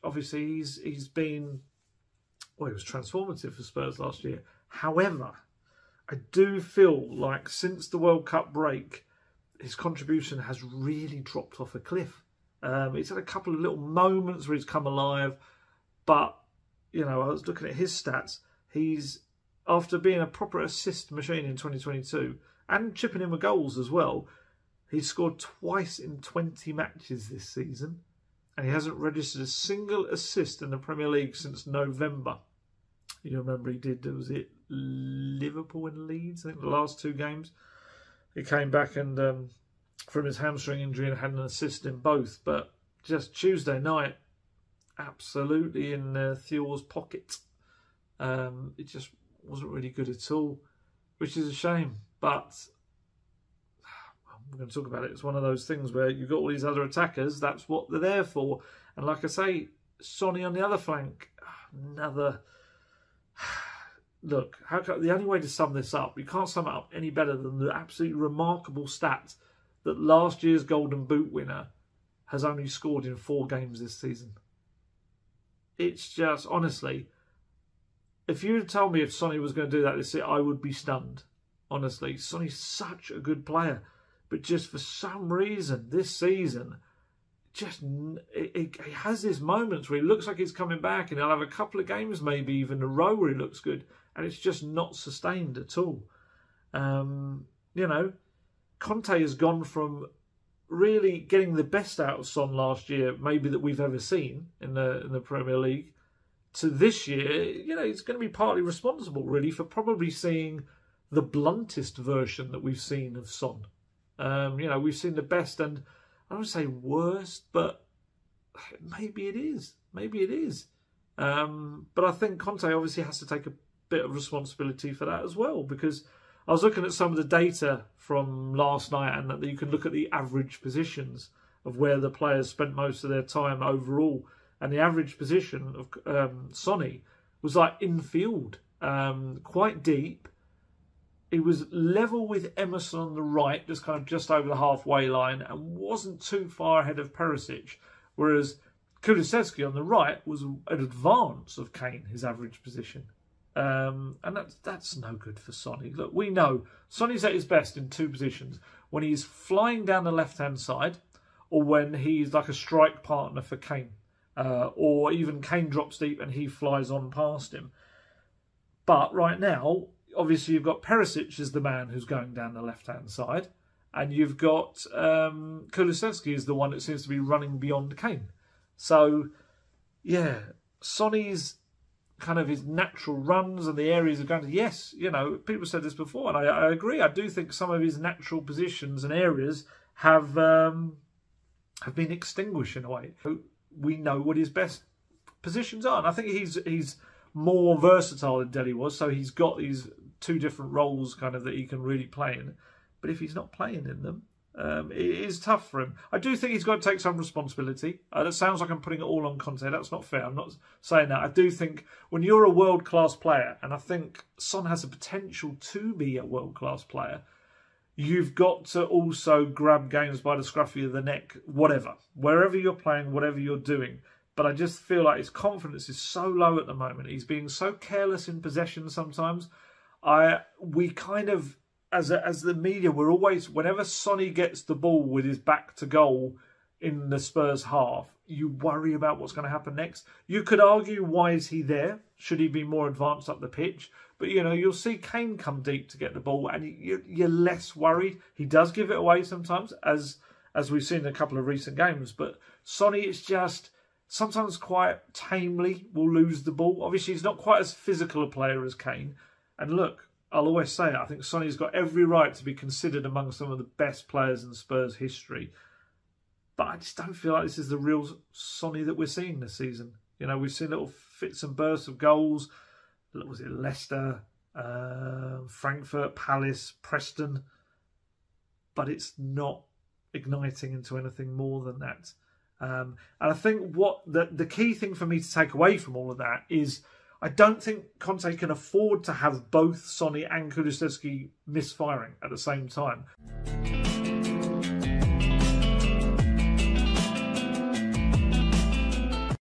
obviously he's been, well, he was transformative for Spurs last year. However, I do feel like since the World Cup break, his contribution has really dropped off a cliff. He's had a couple of little moments where he's come alive, but, you know, I was looking at his stats. He's, after being a proper assist machine in 2022 and chipping in with goals as well, he's scored twice in 20 matches this season, and he hasn't registered a single assist in the Premier League since November. You remember he did, was it Liverpool and Leeds, I think, the last 2 games. He came back and from his hamstring injury and had an assist in both. But just Tuesday night, absolutely in Theo's pocket. It just wasn't really good at all, which is a shame. But we're going to talk about it. It's one of those things where you've got all these other attackers. That's what they're there for. And like I say, Sonny on the other flank, another... Look, the only way to sum this up, you can't sum it up any better than the absolutely remarkable stat that last year's Golden Boot winner has only scored in 4 games this season. It's just, honestly, if you had told me if Sonny was going to do that this year, I would be stunned. Honestly, Sonny's such a good player. But just for some reason, this season, just he has these moments where he looks like he's coming back, and he'll have a couple of games, maybe even a row, where he looks good, and it's just not sustained at all. You know, Conte has gone from really getting the best out of Son last year, maybe that we've ever seen in the Premier League, to this year. You know, he's going to be partly responsible, really, for probably seeing the bluntest version that we've seen of Son. You know, we've seen the best, and I don't want to say worst, but maybe it is. Maybe it is. But I think Conte obviously has to take a bit of responsibility for that as well, because I was looking at some of the data from last night, and that you can look at the average positions of where the players spent most of their time overall, and the average position of Sonny was like infield, quite deep. He was level with Emerson on the right, just over the halfway line, and wasn't too far ahead of Perisic. Whereas Kulusevski on the right was an advance of Kane, his average position. And that's no good for Sonny. Look, we know Sonny's at his best in 2 positions: when he's flying down the left-hand side, or when he's like a strike partner for Kane. Or even Kane drops deep and he flies on past him. But right now, obviously, you've got Perisic as the man who's going down the left-hand side, and you've got Kulusevski is the one that seems to be running beyond Kane. So, yeah, Sonny's kind of his natural runs and the areas of going to, yes, you know, people said this before, and I agree. I do think some of his natural positions and areas have been extinguished in a way. We know what his best positions are, and I think he's more versatile than Dele was, so he's got these 2 different roles kind of that he can really play in. But if he's not playing in them, it is tough for him. I do think he's got to take some responsibility. That sounds like I'm putting it all on Conte. That's not fair. I'm not saying that. I do think when you're a world-class player, and I think Son has the potential to be a world-class player, you've got to also grab games by the scruffy of the neck, wherever you're playing, whatever you're doing. But I just feel like his confidence is so low at the moment. He's being so careless in possession sometimes. We kind of, as the media, we're always, whenever Sonny gets the ball with his back to goal in the Spurs half, you worry about what's going to happen next. You could argue, why is he there? Should he be more advanced up the pitch? But, you know, you'll see Kane come deep to get the ball, and you're less worried. He does give it away sometimes, as we've seen in a couple of recent games. But Sonny is just sometimes quite tamely will lose the ball. Obviously, he's not quite as physical a player as Kane. And look, I'll always say it, I think Sonny's got every right to be considered among some of the best players in Spurs history. But I just don't feel like this is the real Sonny that we're seeing this season. You know, we've seen little fits and bursts of goals. Was it Leicester, Frankfurt, Palace, Preston? But it's not igniting into anything more than that. And I think what the key thing for me to take away from all of that is, I don't think Conte can afford to have both Sonny and Kulusevski misfiring at the same time.